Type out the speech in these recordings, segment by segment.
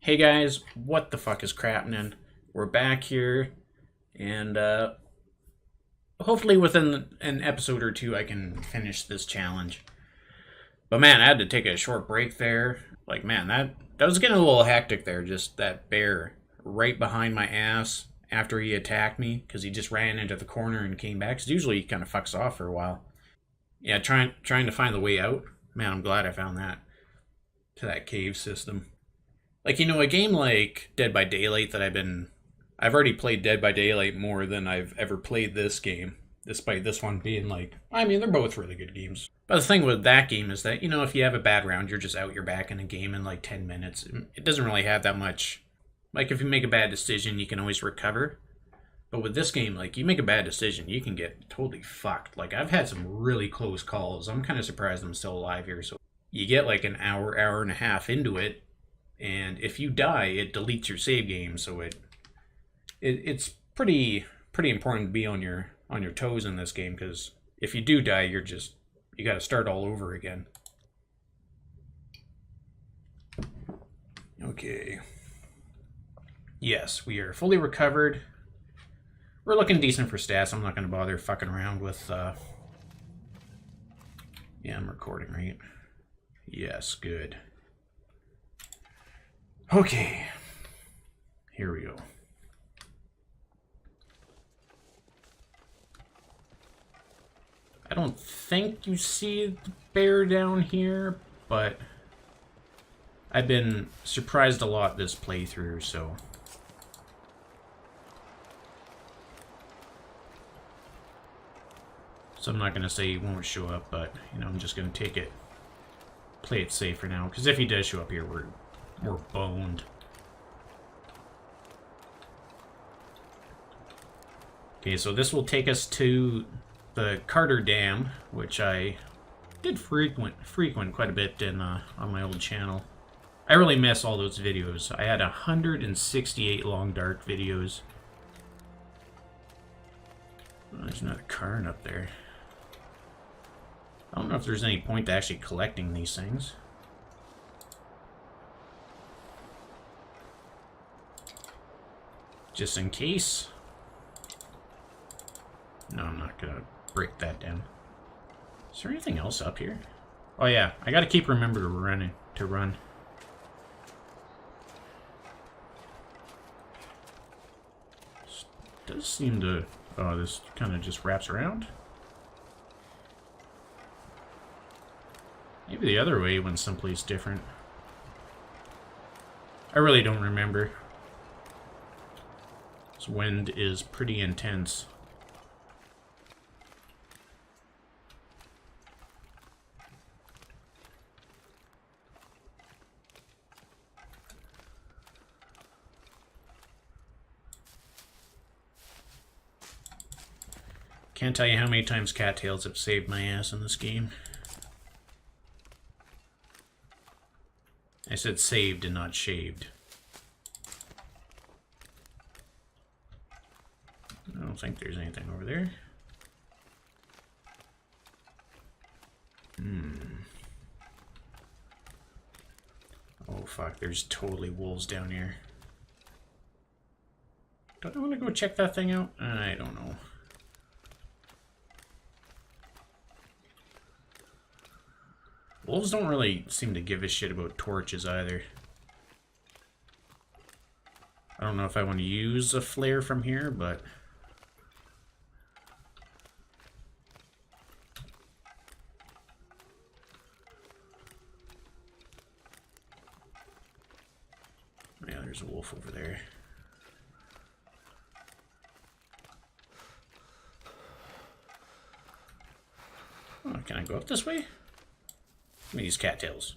Hey guys, what the fuck is crappening? We're back here, and hopefully within an episode or two I can finish this challenge. But man, I had to take a short break there. Like man, that was getting a little hectic there. Just that bear right behind my ass after he attacked me because he just ran into the corner and came back. 'Cause usually he kind of fucks off for a while. Yeah, trying to find the way out. Man, I'm glad I found that to that cave system. Like, a game like Dead by Daylight I've already played Dead by Daylight more than I've ever played this game, despite this one being like, I mean, they're both really good games. But the thing with that game is that, if you have a bad round, you're just out, you're back in a game in like 10 minutes. It doesn't really have that much. Like, if you make a bad decision, you can always recover. But with this game, like, you make a bad decision, you can get totally fucked. Like, I've had some really close calls. I'm kind of surprised I'm still alive here. So you get like an hour and a half into it, and if you die, it deletes your save game. So it's pretty important to be on your toes in this game, because if you do die, you got to start all over again. Okay. Yes, we are fully recovered. We're looking decent for stats. I'm not going to bother fucking around with. Yeah, I'm recording, right? Yes, good. Okay, here we go. I don't think you see the bear down here, but I've been surprised a lot this playthrough, so. So I'm not going to say he won't show up, but, I'm just going to play it safe for now, because if he does show up here, we're boned. Okay, so this will take us to the Carter Dam, which I did frequent quite a bit on my old channel. I really miss all those videos. I had 168 long dark videos. Oh, there's another cairn up there. I don't know if there's any point to actually collecting these things. Just in case. No, I'm not gonna break that down. Is there anything else up here? Oh yeah, I gotta keep remember to run. This does seem to... Oh, this kind of just wraps around. Maybe the other way went someplace different. I really don't remember. This wind is pretty intense. Can't tell you how many times cattails have saved my ass in this game. I said saved and not shaved. I don't think there's anything over there. Oh fuck, there's totally wolves down here. Don't I want to go check that thing out? I don't know. Wolves don't really seem to give a shit about torches either. I don't know if I want to use a flare from here, but... Yeah, there's a wolf over there. Oh, can I go up this way? Give me these cattails.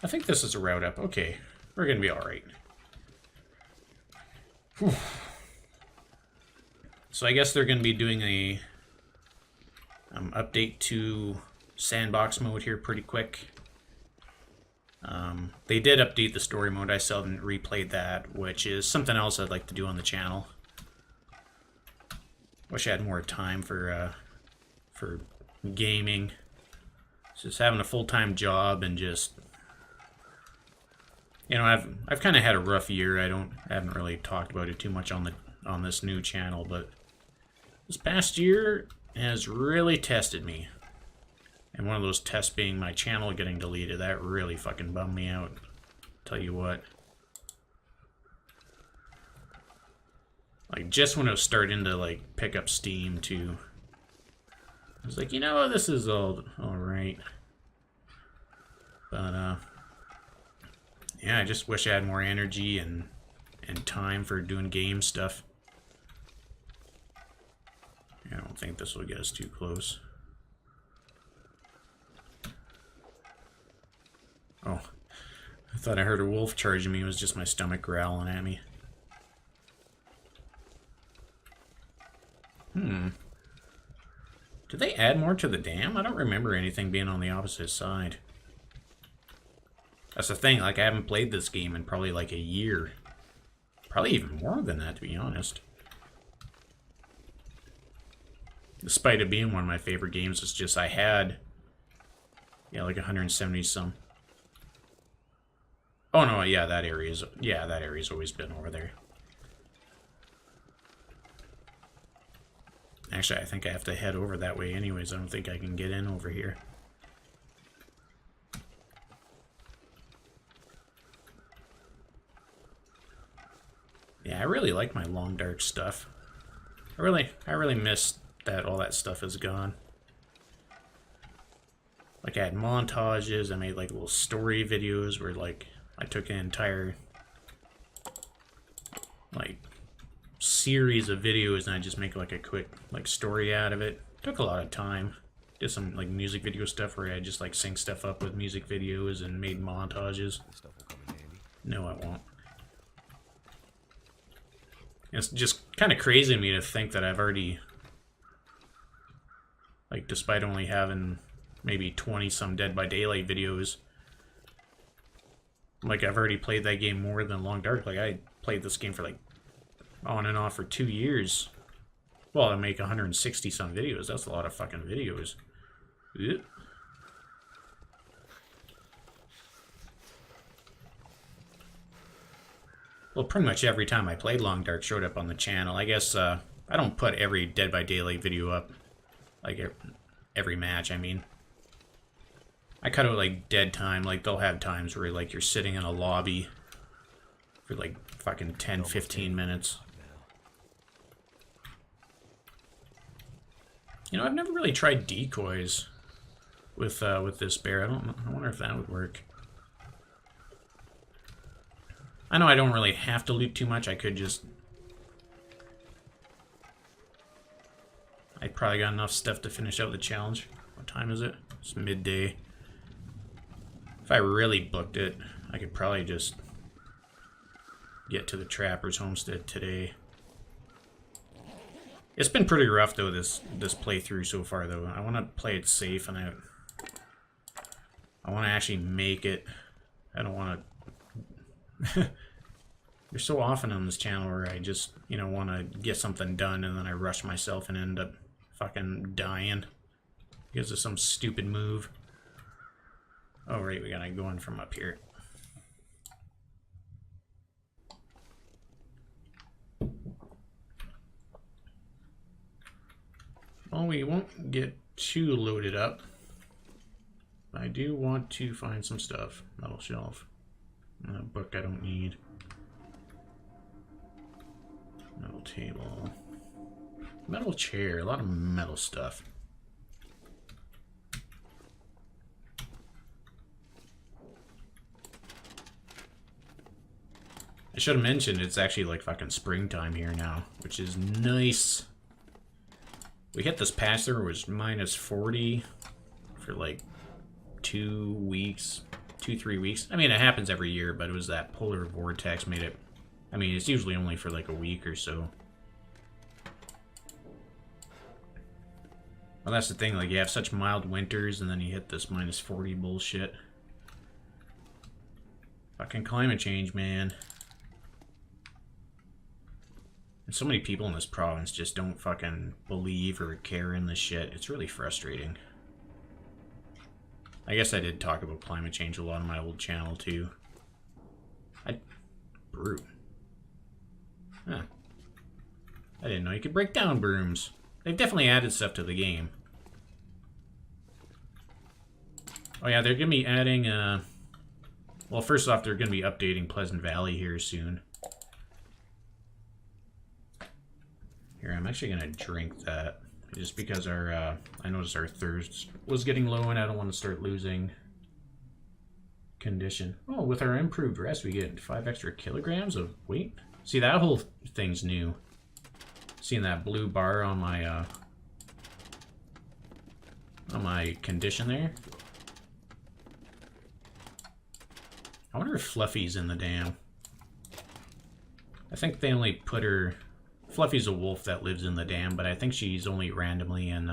I think this is a route up. Okay, we're gonna be alright. So I guess they're gonna be doing a update to sandbox mode here pretty quick. They did update the story mode. I still haven't replayed that, which is something else I'd like to do on the channel. Wish I had more time for gaming. just having a full-time job and just, you know, I've kind of had a rough year. I haven't really talked about it too much on this new channel, but this past year has really tested me. And one of those tests being my channel getting deleted. That really fucking bummed me out. Tell you what. Like, just when it was starting to, like, pick up steam, too. I was like, you know, this is all right. But, yeah, I just wish I had more energy and time for doing game stuff. I don't think this will get us too close. Oh, I thought I heard a wolf charging me. It was just my stomach growling at me. Did they add more to the dam? I don't remember anything being on the opposite side. That's the thing, like, I haven't played this game in probably like a year. Probably even more than that, to be honest. Despite it being one of my favorite games, it's just I had, yeah, like 170 some. Oh no, yeah, that area's always been over there. Actually, I think I have to head over that way anyways. I don't think I can get in over here. Yeah, I really like my long dark stuff. I really miss that all that stuff is gone. Like, I had montages, I made like little story videos where like I took an entire like series of videos and I just make like a quick like story out of it. Took a lot of time. Did some like music video stuff where I just like sync stuff up with music videos and made montages. No, I won't. It's just kind of crazy to me to think that I've already, like, despite only having maybe 20 some Dead by Daylight videos, like, I've already played that game more than Long Dark. Like, I played this game for like on and off for 2 years. Well, I make 160 some videos. That's a lot of fucking videos. Ugh. Well, pretty much every time I played Long Dark showed up on the channel. I guess I don't put every Dead by Daylight video up, like every match, I mean. I cut out like dead time. Like, they'll have times where like you're sitting in a lobby for like fucking 10-15 minutes. You know, I've never really tried decoys with this bear. I wonder if that would work. I know I don't really have to loot too much. I could just... I probably got enough stuff to finish out the challenge. What time is it? It's midday. If I really booked it, I could probably just get to the Trapper's Homestead today. It's been pretty rough though, this playthrough so far though. I want to play it safe and I want to actually make it. I don't want to... There's so often on this channel where I just, you know, want to get something done and then I rush myself and end up fucking dying because of some stupid move. Oh, right, we gotta go in from up here. Well, we won't get too loaded up. I do want to find some stuff. Metal shelf. A book I don't need. Metal table. Metal chair. A lot of metal stuff. I should have mentioned it's actually like fucking springtime here now, which is nice. We hit this patch there, it was minus 40 for like 2 weeks, 2-3 weeks. I mean, it happens every year, but it was that polar vortex made it. I mean, it's usually only for like a week or so. Well, that's the thing, like, you have such mild winters and then you hit this minus 40 bullshit. Fucking climate change, man. And so many people in this province just don't fucking believe or care in this shit. It's really frustrating. I guess I did talk about climate change a lot on my old channel too. Brew. Huh. I didn't know you could break down brooms. They've definitely added stuff to the game. Oh yeah, they're gonna be adding, well, first off, they're gonna be updating Pleasant Valley here soon. Here, I'm actually gonna drink that, just because our, I noticed our thirst was getting low and I don't want to start losing condition. Oh, with our improved rest, we get 5 extra kilograms of weight. See, that whole thing's new. Seeing that blue bar on my condition there. I wonder if Fluffy's in the dam. I think they only put her... Fluffy's a wolf that lives in the dam, but I think she's only randomly in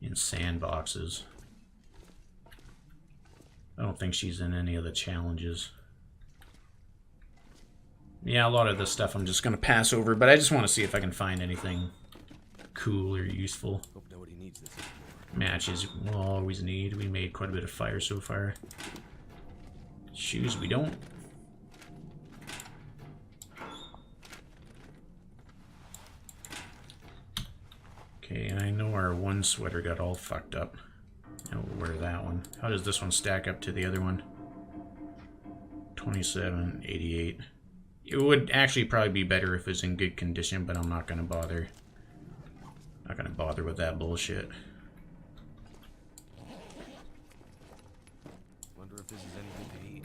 sandboxes. I don't think she's in any of the challenges. Yeah, a lot of this stuff I'm just going to pass over, but I just want to see if I can find anything cool or useful. Hope nobody needs this anymore. Matches we'll always need. We made quite a bit of fire so far. Shoes we don't. Okay, and I know our one sweater got all fucked up. I'll wear that one. How does this one stack up to the other one? 27, 88. It would actually probably be better if it's in good condition, but I'm not gonna bother. Not gonna bother with that bullshit. Wonder if this is anything to eat.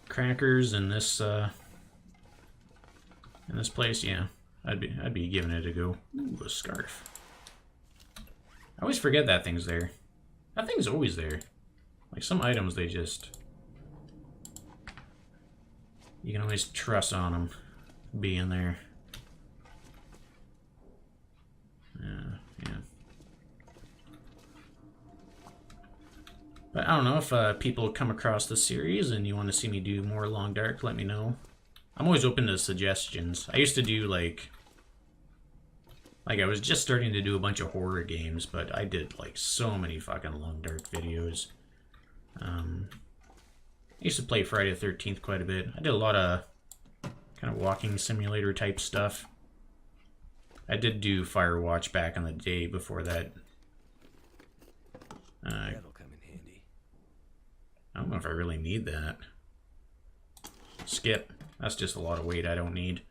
Crackers in this place, yeah. I'd be giving it a go. Ooh, a scarf. I always forget that thing's there. That thing's always there. Like some items, they just... You can always trust on them being there. Yeah. But I don't know if people come across the series and you want to see me do more Long Dark, let me know. I'm always open to suggestions. I used to do like I was just starting to do a bunch of horror games, but I did like so many fucking Long Dark videos. I used to play Friday the 13th quite a bit. I did a lot of kind of walking simulator type stuff. I did do Firewatch back in the day before that. That'll come in handy. I don't know if I really need that. Skip. That's just a lot of weight I don't need.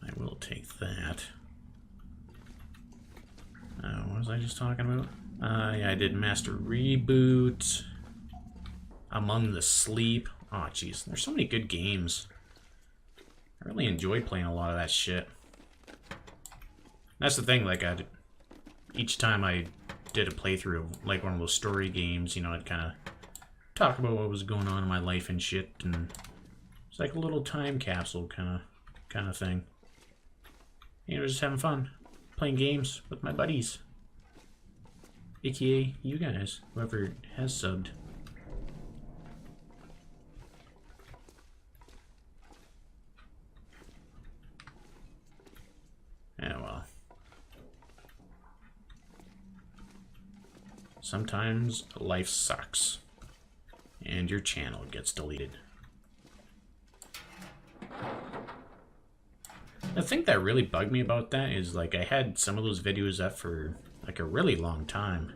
I will take that. What was I just talking about? Yeah, I did Master Reboot. Among the Sleep. Oh, jeez. There's so many good games. I really enjoy playing a lot of that shit. That's the thing, like, each time I did a playthrough of, like, one of those story games, you know, I'd kind of talk about what was going on in my life and shit, and it's like a little time capsule kind of thing. You know, just having fun. Playing games with my buddies. AKA you guys, whoever has subbed. Yeah, well. Sometimes life sucks. And your channel gets deleted. The thing that really bugged me about that is, like, I had some of those videos up for, like, a really long time.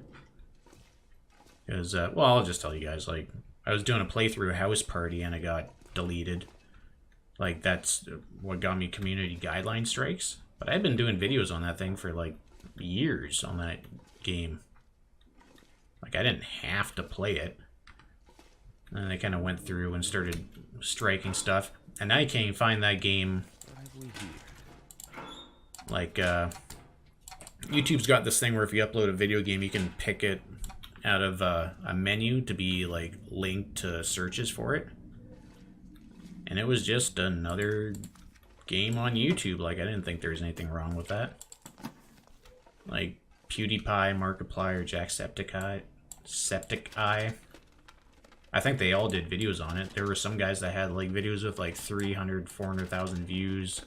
Because, well, I'll just tell you guys, like, I was doing a playthrough House Party and it got deleted. Like, that's what got me community guideline strikes. But I've been doing videos on that thing for, like, years on that game. Like, I didn't have to play it. And I kind of went through and started striking stuff. And now you can't even find that game. Like, YouTube's got this thing where if you upload a video game, you can pick it out of a menu to be, like, linked to searches for it. And it was just another game on YouTube. Like, I didn't think there was anything wrong with that. Like, PewDiePie, Markiplier, Jacksepticeye. I think they all did videos on it. There were some guys that had like videos with like 300, 400,000 views.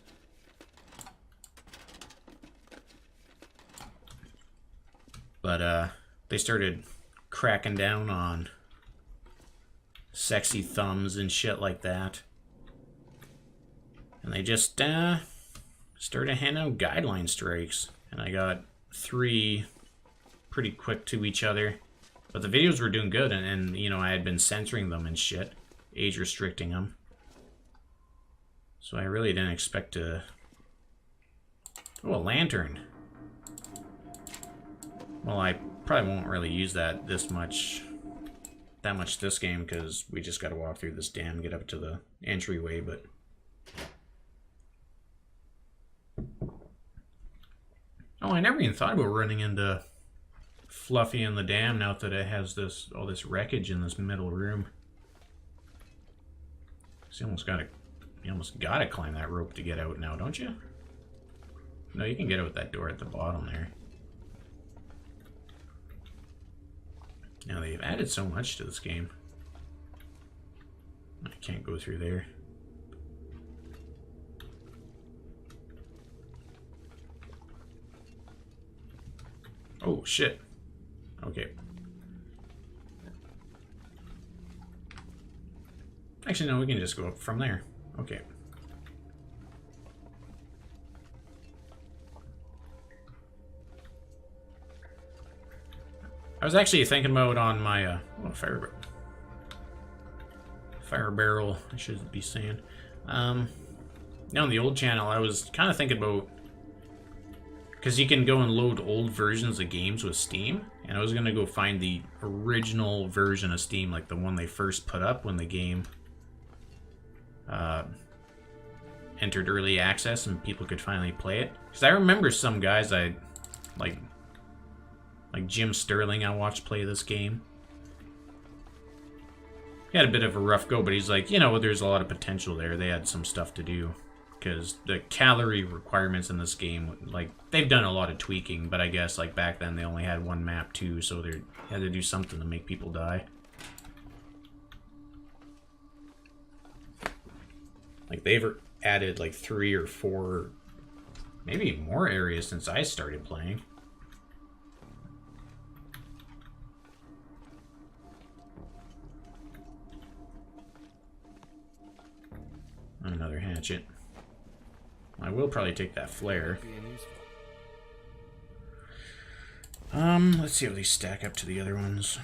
But they started cracking down on sexy thumbs and shit like that. And they just started handing out guideline strikes. And I got 3 pretty quick to each other. But the videos were doing good, and you know, I had been censoring them and shit. Age restricting them. So I really didn't expect to... Oh, a lantern. Well, I probably won't really use that much this game, because we just gotta walk through this dam and get up to the entryway, but... Oh, I never even thought about running into Fluffy in the dam now that it has all this wreckage in this middle room. So you almost gotta climb that rope to get out now, don't you? No, you can get out that door at the bottom there. Now they've added so much to this game. I can't go through there. Oh shit. Okay. Actually, no, we can just go up from there. Okay. I was actually thinking about on my fire barrel, I should be saying. Now on the old channel, I was kind of thinking about, because you can go and load old versions of games with Steam, and I was gonna go find the original version of Steam, like the one they first put up when the game entered early access and people could finally play it. Because I remember some guys like Jim Sterling I watched play this game. He had a bit of a rough go, but he's like, you know, there's a lot of potential there. They had some stuff to do. Because the calorie requirements in this game, like, they've done a lot of tweaking, but I guess, like, back then they only had one map too, so they had to do something to make people die. Like, they've added, like, 3 or 4, maybe more areas since I started playing. Another hatchet. I will probably take that flare. Let's see how these stack up to the other ones.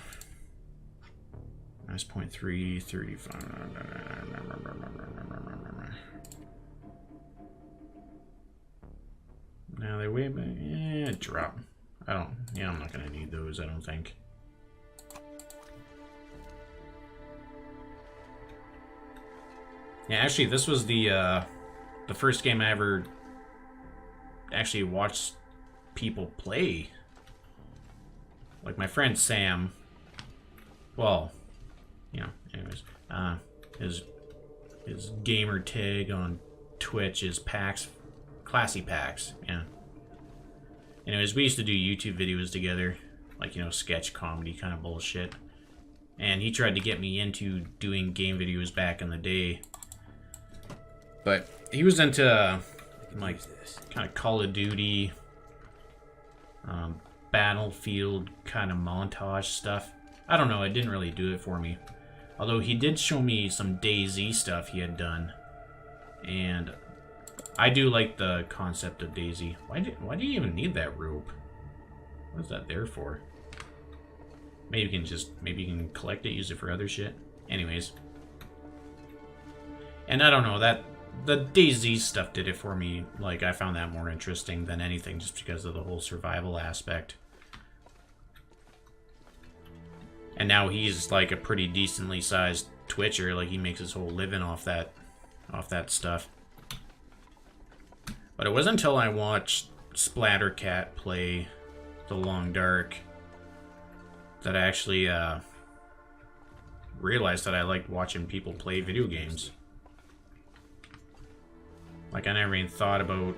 Nice point 3, 35. Now they weigh, but yeah, drop. I'm not gonna need those, I don't think. Yeah, actually, this was the first game I ever actually watched people play. Like my friend Sam, well, you know, anyways, his gamer tag on Twitch is Pax, Classy Pax, yeah. Anyways, we used to do YouTube videos together, like, you know, sketch comedy kind of bullshit. And he tried to get me into doing game videos back in the day. But he was into, like, kind of Call of Duty, Battlefield kind of montage stuff. I don't know, it didn't really do it for me. Although he did show me some DayZ stuff he had done. And I do like the concept of DayZ. Why do you even need that rope? What is that there for? Maybe you can collect it, use it for other shit. Anyways. And I don't know, the DayZ stuff did it for me. Like, I found that more interesting than anything just because of the whole survival aspect. And now he's like a pretty decently sized Twitcher. Like, he makes his whole living off that stuff. But it wasn't until I watched Splattercat play The Long Dark that I actually realized that I liked watching people play video games. Like, I never even thought about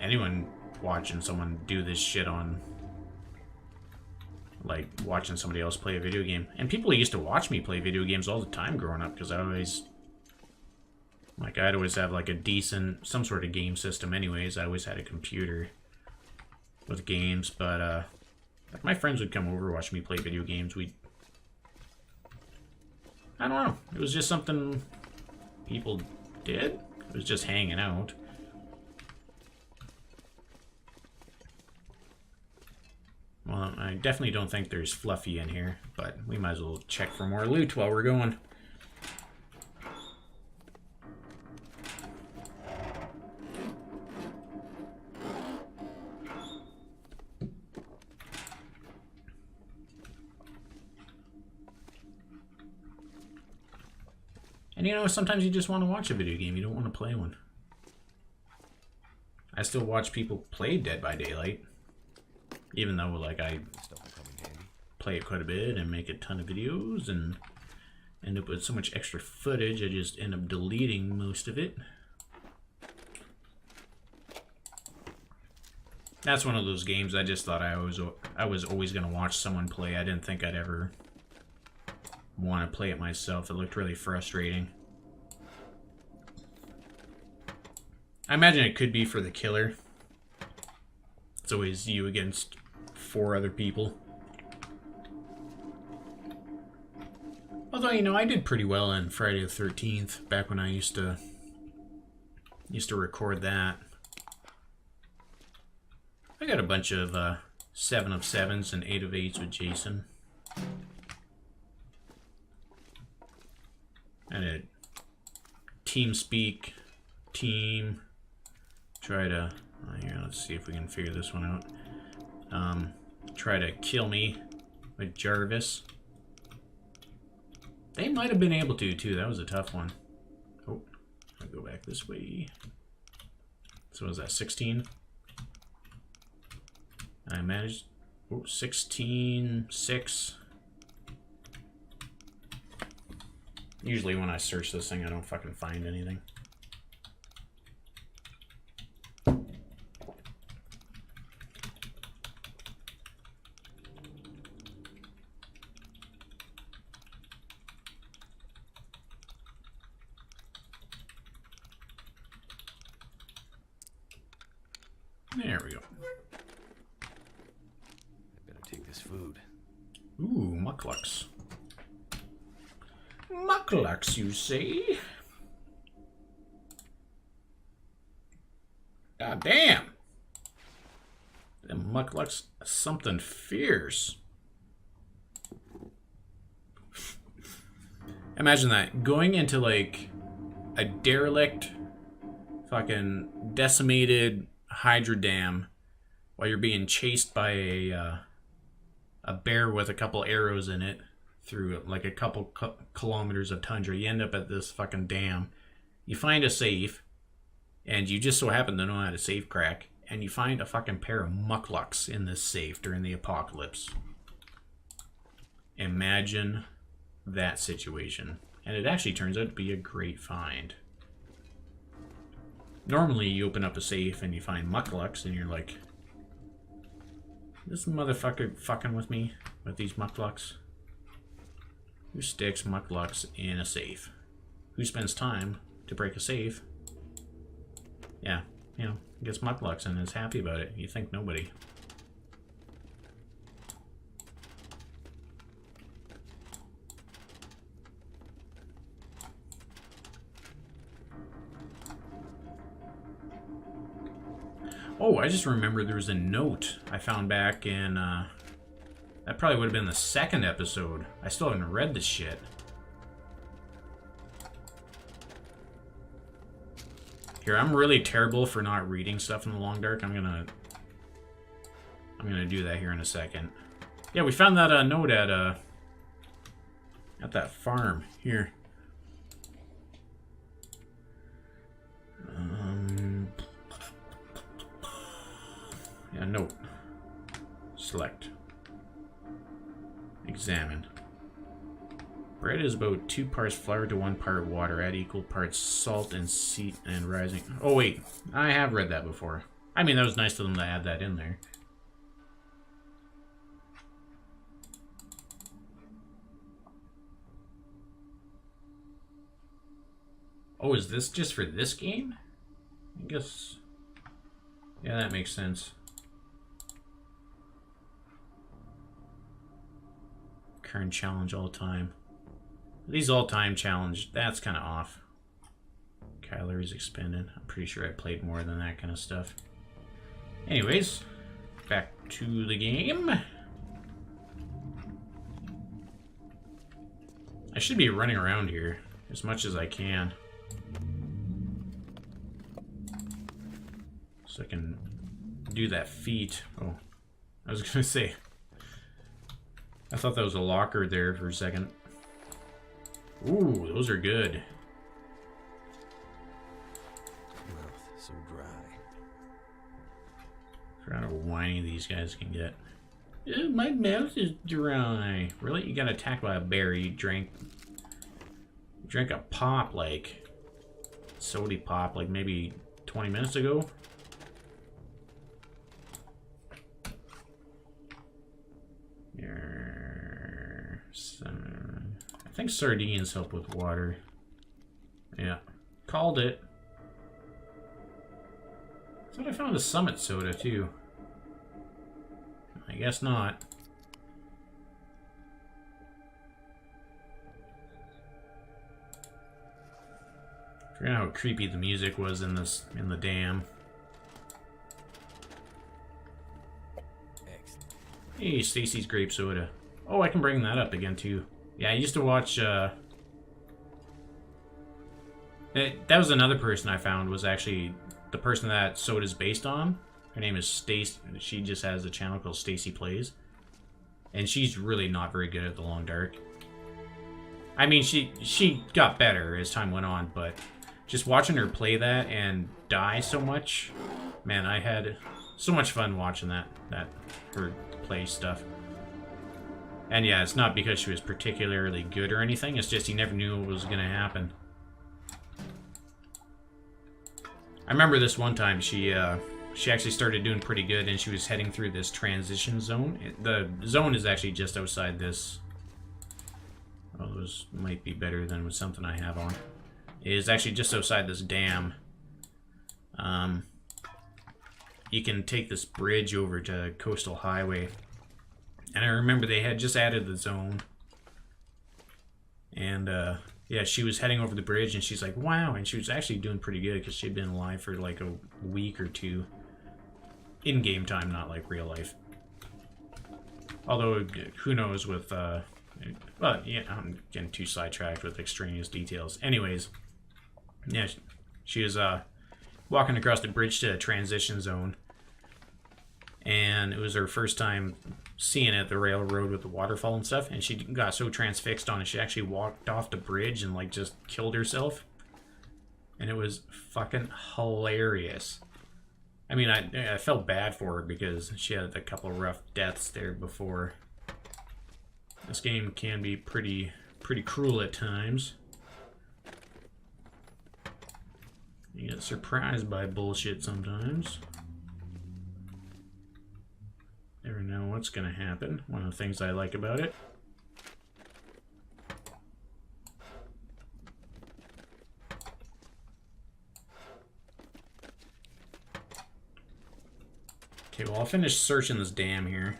anyone watching someone do this shit on like watching somebody else play a video game. And people used to watch me play video games all the time growing up because I always, like, I'd always have like a decent, some sort of game system anyways. I always had a computer with games, but like my friends would come over, watch me play video games. I don't know. It was just something people did. It was just hanging out. Well, I definitely don't think there's Fluffy in here, but we might as well check for more loot while we're going. And you know, sometimes you just want to watch a video game, you don't want to play one. I still watch people play Dead by Daylight. Even though, like, I play it quite a bit and make a ton of videos and end up with so much extra footage, I just end up deleting most of it. That's one of those games I just thought I was always going to watch someone play. I didn't think I'd ever want to play it myself. It looked really frustrating. I imagine it could be for the killer. It's always you against 4 other people. Although, you know, I did pretty well in Friday the 13th, back when I used to record that. I got a bunch of 7 of 7s and 8 of 8s with Jason. And a TeamSpeak team. Try to, here, let's see if we can figure this one out. Try to kill me with Jarvis. They might have been able to, too. That was a tough one. Oh, I'll go back this way. So was that 16? I managed, 16, 6. Usually when I search this thing, I don't fucking find anything. There we go. I better take this food. Ooh, mucklux. Mucklux, you say? God damn. Them mucklux, something fierce. Imagine that. Going into, like, a derelict, fucking decimated hydro dam while you're being chased by a bear with a couple arrows in it through like a couple kilometers of tundra. You end up at this fucking dam. You find a safe, and you just so happen to know how to safe crack, and you find a fucking pair of mucklux in this safe during the apocalypse. Imagine that situation. And it actually turns out to be a great find. Normally, you open up a safe and you find mucklux, and you're like, this motherfucker fucking with me with these mucklux? Who sticks mucklux in a safe? Who spends time to break a safe? Yeah, you know, gets mucklux and is happy about it. You think nobody. Oh, I just remembered there was a note I found back in, that probably would have been the 2nd episode. I still haven't read this shit. Here, I'm really terrible for not reading stuff in the long dark. I'm gonna do that here in a second. Yeah, we found that note at that farm here. Yeah, note. Select. Examine. Bread is about 2 parts flour to 1 part water. Add equal parts salt and rising. Oh wait, I have read that before. I mean, that was nice of them to add that in there. Oh, is this just for this game? I guess... Yeah, that makes sense. Current challenge all time. These all-time challenge, that's kind of off. Calories expended. I'm pretty sure I played more than that kind of stuff. Anyways, back to the game. I should be running around here as much as I can. So I can do that feat. Oh, I was gonna say. I thought that was a locker there for a second. Ooh, those are good. Mouth so dry. Forgot how whiny these guys can get. My mouth is dry. Really? You got attacked by a bear. You drank a pop, like sody pop, like maybe 20 minutes ago. I think sardines help with water. Yeah, called it. I thought I found a Summit soda too. I guess not. I forgot how creepy the music was in the dam. Excellent. Hey, Stacy's grape soda. Oh, I can bring that up again too. Yeah, I used to watch. That was another person I found, was actually the person that soda's based on. Her name is Stacy. She just has a channel called Stacy Plays, and she's really not very good at the Long Dark. I mean, she got better as time went on, but just watching her play that and die so much, man, I had so much fun watching that her play stuff. And yeah, it's not because she was particularly good or anything, it's just you never knew what was going to happen. I remember this one time she actually started doing pretty good, and she was heading through this transition zone. The zone is actually just outside this. Oh, those might be better than with something I have on. It is actually just outside this dam. You can take this bridge over to Coastal Highway. And I remember they had just added the zone. And, yeah, she was heading over the bridge, and she's like, wow. And she was actually doing pretty good because she'd been alive for like a week or two. In game time, not like real life. Although, who knows with, well, yeah, I'm getting too sidetracked with extraneous details. Anyways, yeah, she was, walking across the bridge to a transition zone. And it was her first time seeing it, the railroad with the waterfall and stuff, and she got so transfixed on it, she actually walked off the bridge and like just killed herself. And it was fucking hilarious. I mean, I felt bad for her because she had a couple of rough deaths there before. This game can be pretty cruel at times. You get surprised by bullshit sometimes. Never know what's gonna happen. One of the things I like about it. Okay, well, I'll finish searching this dam here.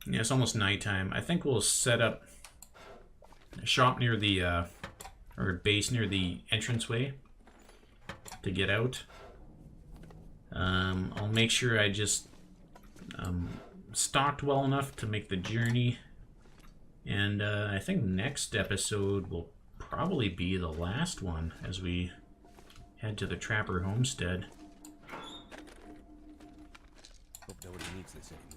Yeah, it's almost nighttime. I think we'll set up a shop near the, or a base near the entranceway to get out. I'll make sure I just stocked well enough to make the journey. And I think next episode will probably be the last one as we head to the Trapper Homestead. Hope nobody needs this anymore.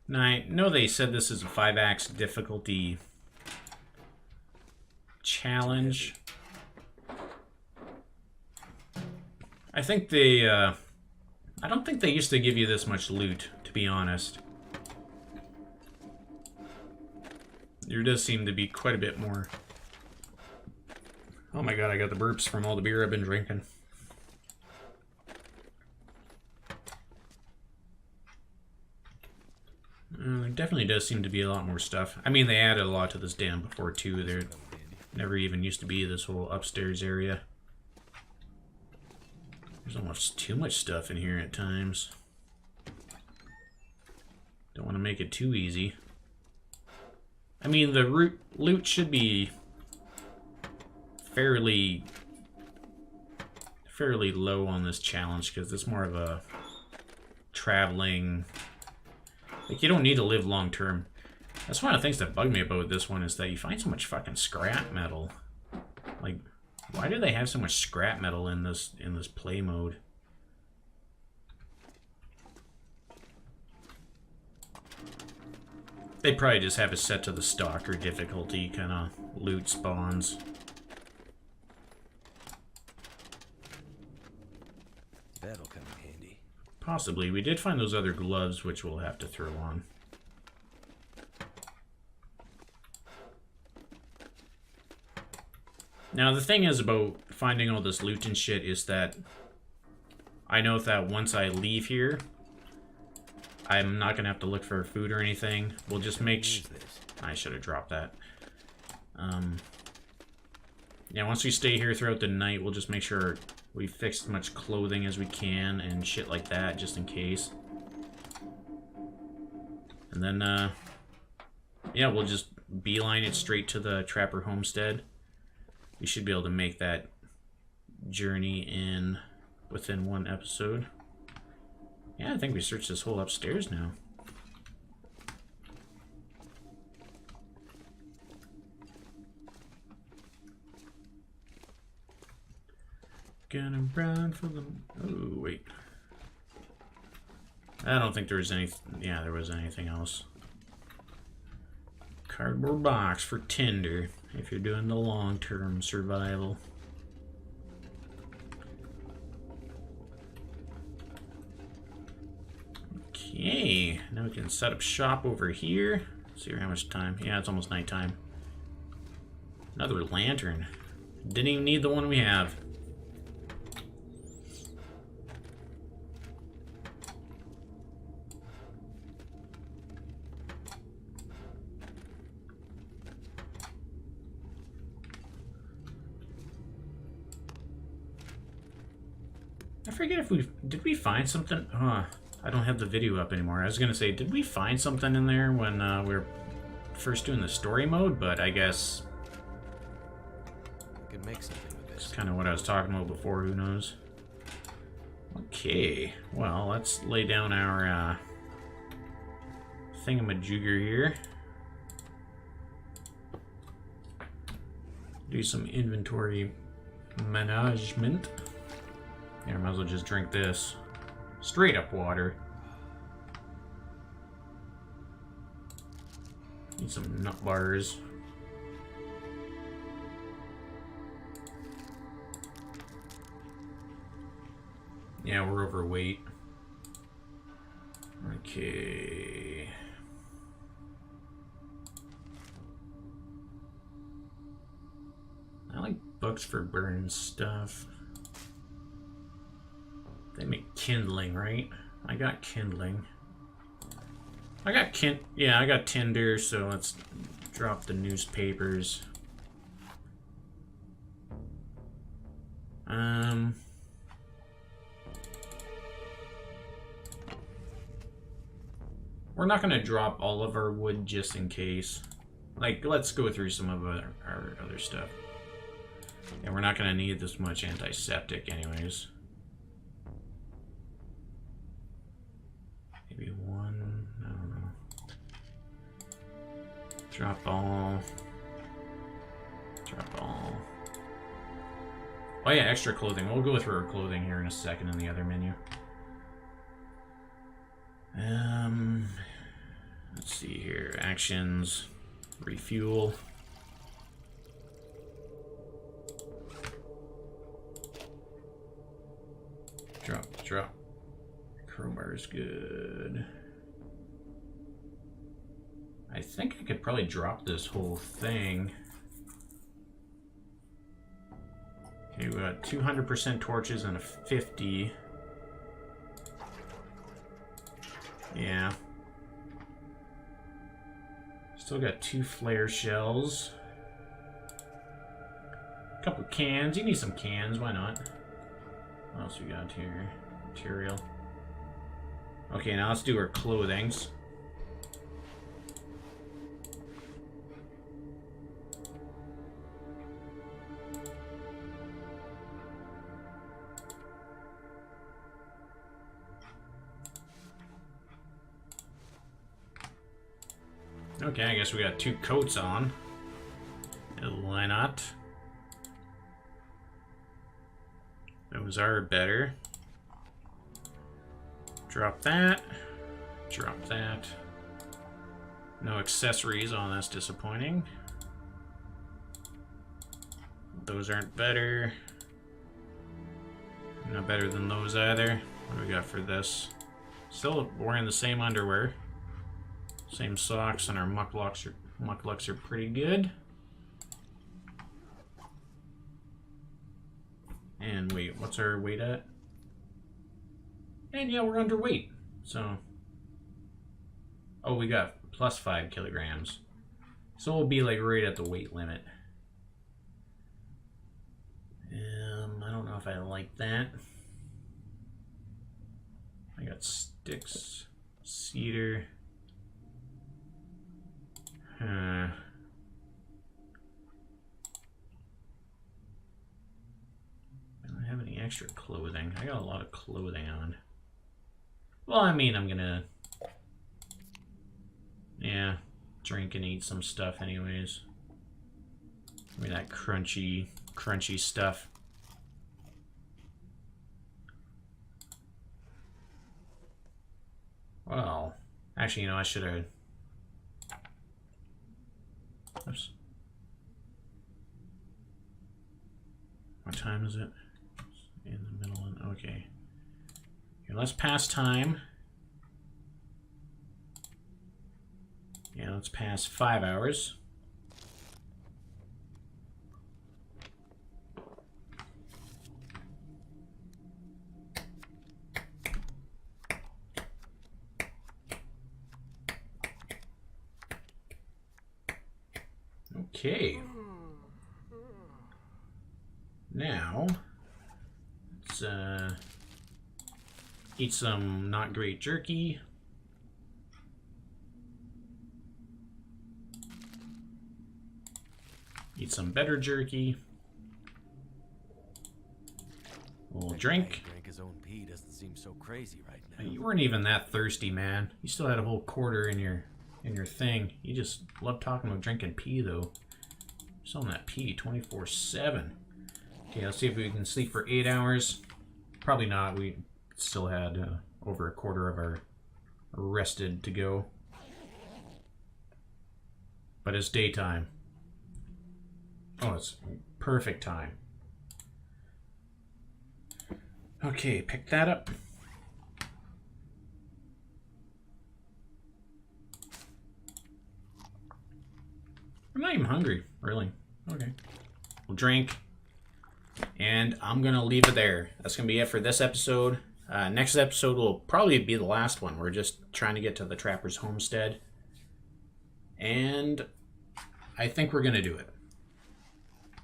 Now, I know they said this is a 5-axe difficulty challenge. I think they, I don't think they used to give you this much loot, to be honest. There does seem to be quite a bit more Oh my god, I got the burps from all the beer I've been drinking. There definitely does seem to be a lot more stuff. I mean, they added a lot to this dam before, too. There never even used to be this whole upstairs area. There's almost too much stuff in here at times. Don't want to make it too easy. I mean, the loot should be fairly low on this challenge, because it's more of a traveling... Like, you don't need to live long term. That's one of the things that bug me about this one, is that you find so much fucking scrap metal. Like, why do they have so much scrap metal in this play mode? They probably just have it set to the stalker difficulty kind of loot spawns. That'll come in handy. Possibly. We did find those other gloves, which we'll have to throw on. Now, the thing is about finding all this loot and shit is that I know that once I leave here, I'm not going to have to look for food or anything. We'll just make I should have dropped that. Yeah, once we stay here throughout the night, we'll just make sure we fix as much clothing as we can and shit like that, just in case. And then, yeah, we'll just beeline it straight to the Trapper Homestead. We should be able to make that journey within one episode. Yeah, I think we searched this whole upstairs now. Gonna run for the... Oh, wait. I don't think there was any... Yeah, there was anything else. Cardboard box for tinder, if you're doing the long-term survival. Okay, now we can set up shop over here. See how much time. Yeah, it's almost nighttime. Another lantern. Didn't even need the one we have. I forget if did we find something? I don't have the video up anymore. I was gonna say, did we find something in there when we were first doing the story mode? But I guess I could make something with this. That's kind of what I was talking about before. Who knows? Okay, well, let's lay down our thingamajigger here. Do some inventory management. Yeah, I might as well just drink this. Straight up water. Need some nut bars. Yeah, we're overweight. Okay. I like books for burning stuff. They make kindling, right? I got kindling. I got yeah, I got tinder, so let's drop the newspapers. We're not gonna drop all of our wood just in case. Like, let's go through some of our other stuff. And we're not gonna need this much antiseptic anyways. Maybe one, I don't know. Drop all. Drop all. Oh yeah, extra clothing. We'll go through our clothing here in a second in the other menu. Let's see here. Actions. Refuel. Drop. Crowbar is good. I think I could probably drop this whole thing. Okay, we got 200% torches and a 50. Yeah. Still got 2 flare shells. A couple cans. You need some cans, why not? What else we got here? Material. Okay, now let's do our clothings. Okay, I guess we got 2 coats on. Why not? Those are better. Drop that. Drop that. No accessories. Oh, that's disappointing. Those aren't better. Not better than those either. What do we got for this? Still wearing the same underwear. Same socks, and our mucklucks are pretty good. And wait, what's our weight at? And yeah, we're underweight. So, oh, we got plus 5 kilograms. So we'll be like right at the weight limit. I don't know if I like that. I got sticks, cedar. I don't have any extra clothing. I got a lot of clothing on. Well, I mean, I'm gonna... yeah, drink and eat some stuff anyways. Give me that crunchy stuff. Well, actually, you know, I should have... oops. What time is it? In the middle one. Okay. Here, let's pass time. Yeah, let's pass 5 hours. Okay. Now, let's eat some not great jerky. Eat some better jerky. We'll drink. Drank his own pee doesn't seem so crazy right now. You weren't even that thirsty, man. You still had a whole quarter in your thing. You just love talking about drinking pee, though. Selling that pee 24/7. Okay, let's see if we can sleep for 8 hours. Probably not. We still had over a quarter of our rested to go. But it's daytime. Oh, it's perfect time. Okay, pick that up. I'm not even hungry, really. Okay. We'll drink. And I'm going to leave it there. That's going to be it for this episode. Next episode will probably be the last one. We're just trying to get to the Trapper's Homestead. And I think we're going to do it.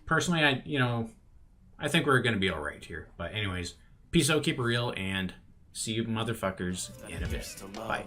Personally, I think we're going to be all right here. But anyways, peace out, keep it real, and see you motherfuckers in a bit. Bye.